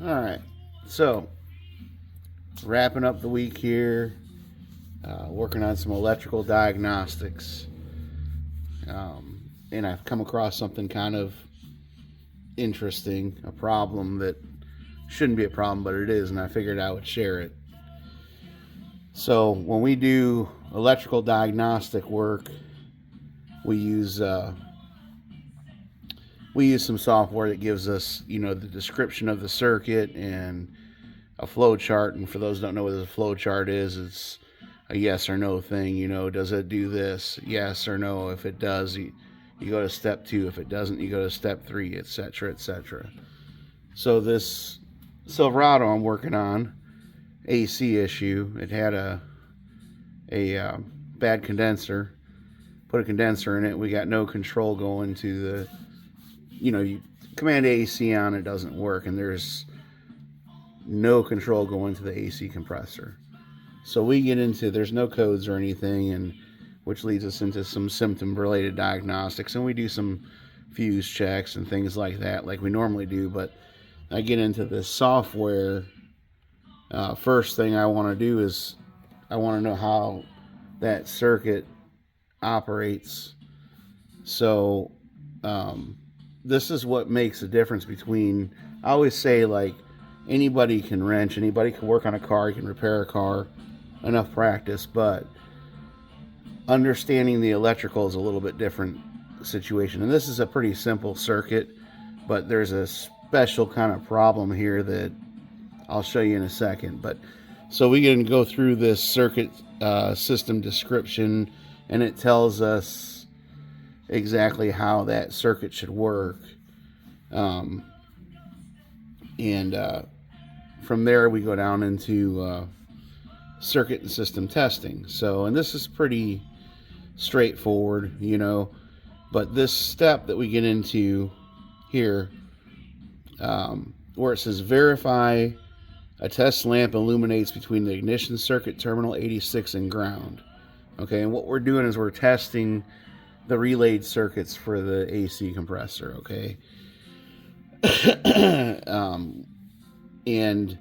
All right. So, wrapping up the week here, working on some electrical diagnostics. And I've come across something kind of interesting, a problem that shouldn't be a problem, but it is, and I figured I would share it. So, when we do electrical diagnostic work, we use some software that gives us, the description of the circuit and a flow chart. And for those who don't know what a flow chart is, it's a yes or no thing. Does it do this? Yes or no. If it does, you go to step 2. If it doesn't, you go to step 3, etc., etc. So this Silverado I'm working on, AC issue. It had a bad condenser. Put a condenser in it. We got no control going to the, you command AC on, it doesn't work, and there's no control going to the AC compressor. So we get into, there's no codes or anything, and which leads us into some symptom related diagnostics, and we do some fuse checks and things like that, like we normally do. But I get into this software. First thing I want to do is I want to know how that circuit operates. So this is what makes the difference between, I always say, like, anybody can wrench, anybody can work on a car, you can repair a car, enough practice, but understanding the electrical is a little bit different situation. And this is a pretty simple circuit, but there's a special kind of problem here that I'll show you in a second. But so we can go through this circuit system description, and it tells us exactly how that circuit should work. And from there we go down into circuit and system testing. So, and this is pretty straightforward, but this step that we get into here, where it says verify a test lamp illuminates between the ignition circuit terminal 86 and ground. Okay, and what we're doing is we're testing the relayed circuits for the AC compressor. Okay. And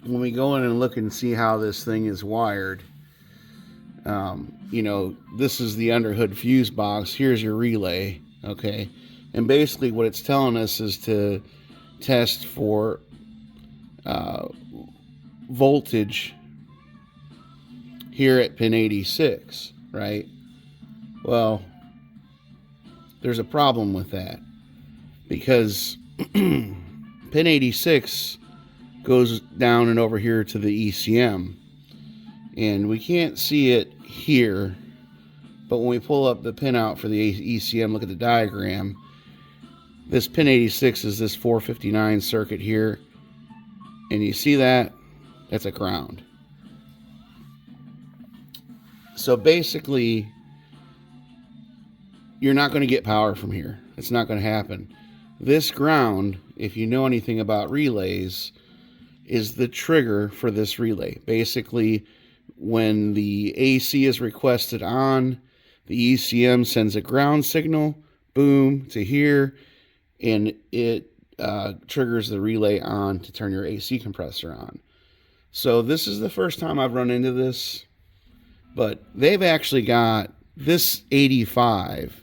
when we go in and look and see how this thing is wired, this is the underhood fuse box. Here's your relay. Okay. And basically what it's telling us is to test for voltage here at pin 86, right? Well, there's a problem with that, because pin 86 goes down and over here to the ECM, and we can't see it here, but when we pull up the pin out for the ECM, look at the diagram, this pin 86 is this 459 circuit here, and you see that? That's a ground. So basically, you're not going to get power from here. It's not going to happen. This ground, if you know anything about relays, is the trigger for this relay. Basically, when the AC is requested on, the ECM sends a ground signal, boom, to here, and it triggers the relay on to turn your AC compressor on. So this is the first time I've run into this, but they've actually got this 85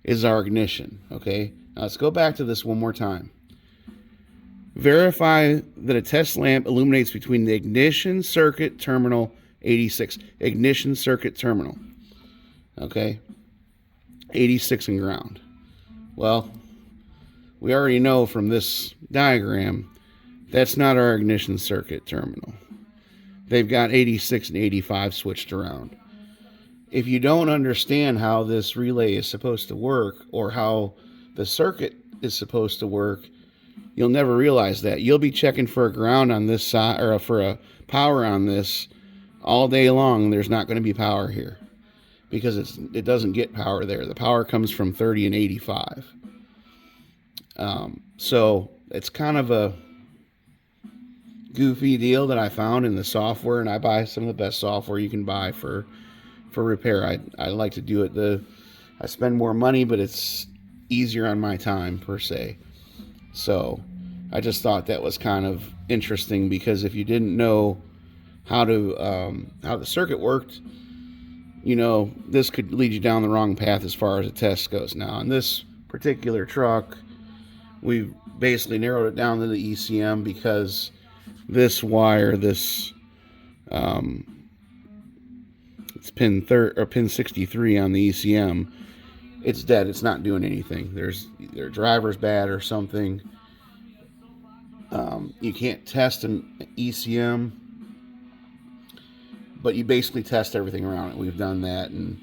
is our ignition. Okay, now let's go back to this one more time. Verify that a test lamp illuminates between the ignition circuit terminal 86. Ignition circuit terminal. Okay, 86 and ground. Well, we already know from this diagram that's not our ignition circuit terminal. They've got 86 and 85 switched around. If you don't understand how this relay is supposed to work, or how the circuit is supposed to work, you'll never realize that. You'll be checking for a ground on this side, or for a power on this, all day long. There's not going to be power here, because it doesn't get power there. The power comes from 30 and 85. So it's kind of a goofy deal that I found in the software, and I buy some of the best software you can buy for repair. I like to do it. I spend more money, but it's easier on my time, per se. So I just thought that was kind of interesting, because if you didn't know how the circuit worked, you know, this could lead you down the wrong path as far as a test goes. Now, on this particular truck, we basically narrowed it down to the ECM, because this wire, this it's pin pin 63 on the ECM, it's dead. It's not doing anything. There's either driver's bad or something. You can't test an ECM, but you basically test everything around it. We've done that, and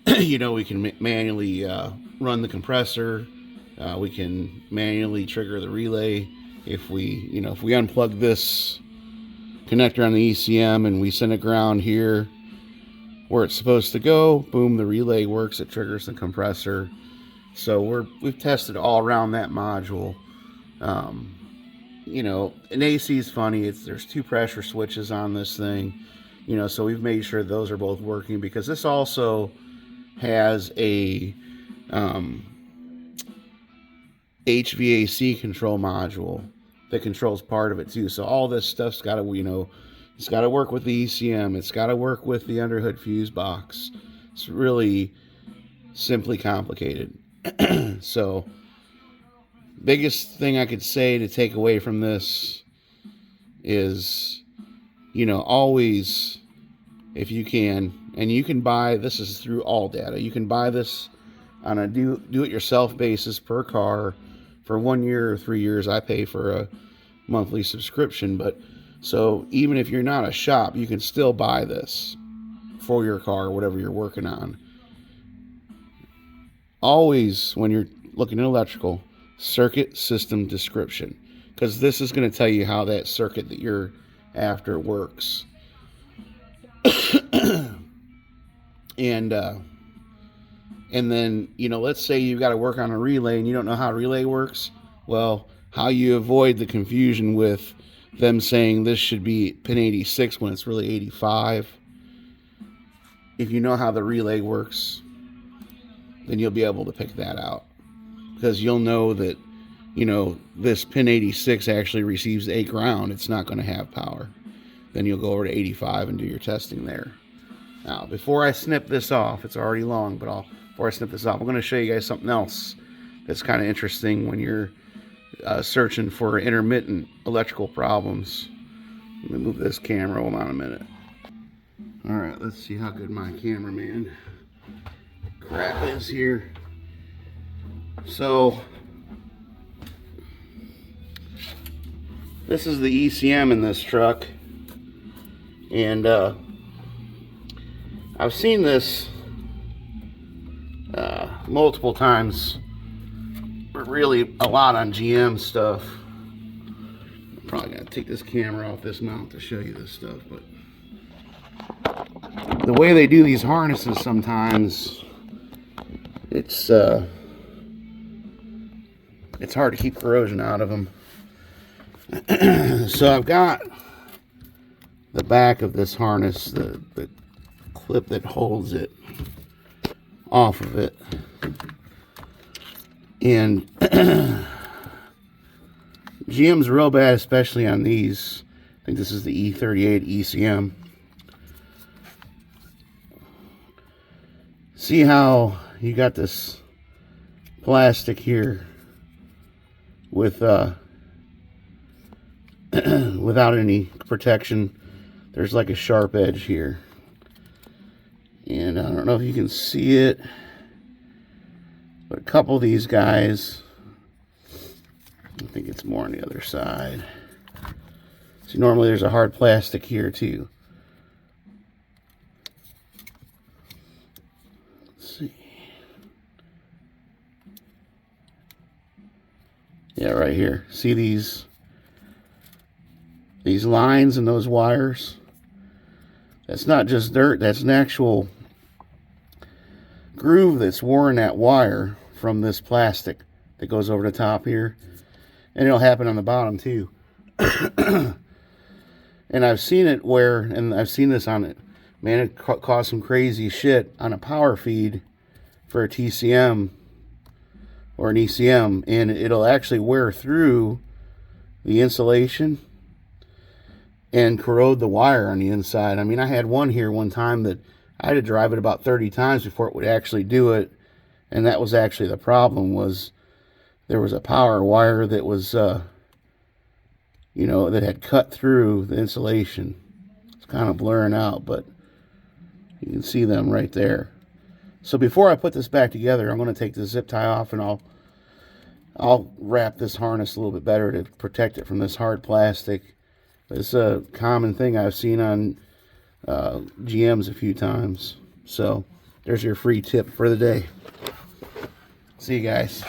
you know, we can manually run the compressor. We can manually trigger the relay. If we unplug this connector on the ECM and we send it ground here where it's supposed to go, boom, the relay works. It triggers the compressor. So we've tested all around that module. You know, an AC is funny. There's 2 pressure switches on this thing. You know, so we've made sure those are both working, because this also has a HVAC control module that controls part of it too. So all this stuff's got to, you know, it's got to work with the ECM. It's got to work with the underhood fuse box. It's really simply complicated. So, biggest thing I could say to take away from this is, you know, always, if you can, and you can buy, this is through All Data, you can buy this on a do-it-yourself basis per car for 1 year or 3 years. I pay for a monthly subscription, but so even if you're not a shop, you can still buy this for your car or whatever you're working on. Always, when you're looking at electrical, circuit system description, because this is going to tell you how that circuit that you're after works. And then, you know, let's say you've got to work on a relay and you don't know how a relay works. Well, how you avoid the confusion with them saying this should be pin 86 when it's really 85. If you know how the relay works, then you'll be able to pick that out, because you'll know that, you know, this pin 86 actually receives a ground. It's not going to have power. Then you'll go over to 85 and do your testing there. Now, before I snip this off, it's already long, but before I snip this off, I'm going to show you guys something else that's kind of interesting when you're searching for intermittent electrical problems. Let me move this camera. Hold on a minute. All right, let's see how good my cameraman crap is here. So, this is the ECM in this truck, and I've seen this multiple times, but really a lot on GM stuff. I'm probably gonna take this camera off this mount to show you this stuff, but the way they do these harnesses sometimes, it's hard to keep corrosion out of them. So I've got the back of this harness, the clip that holds it off of it, and GM's real bad, especially on these. I think this is the E38 ECM. See how you got this plastic here with without any protection. There's like a sharp edge here, and I don't know if you can see it, but a couple of these guys, I think it's more on the other side. See, normally there's a hard plastic here too. Let's see. Yeah, right here. See these lines and those wires? That's not just dirt, that's an actual groove that's worn in that wire from this plastic that goes over the top here. And it'll happen on the bottom too. And I've seen it where, and I've seen this on it, man, it caused some crazy shit on a power feed for a TCM or an ECM, and it'll actually wear through the insulation and corrode the wire on the inside. I mean, I had one here one time that I had to drive it about 30 times before it would actually do it. And that was actually the problem, was there was a power wire that was, you know, that had cut through the insulation. It's kind of blurring out, but you can see them right there. So before I put this back together, I'm going to take the zip tie off, and I'll wrap this harness a little bit better to protect it from this hard plastic. It's a common thing I've seen on GMs a few times. So there's your free tip for the day. See you guys.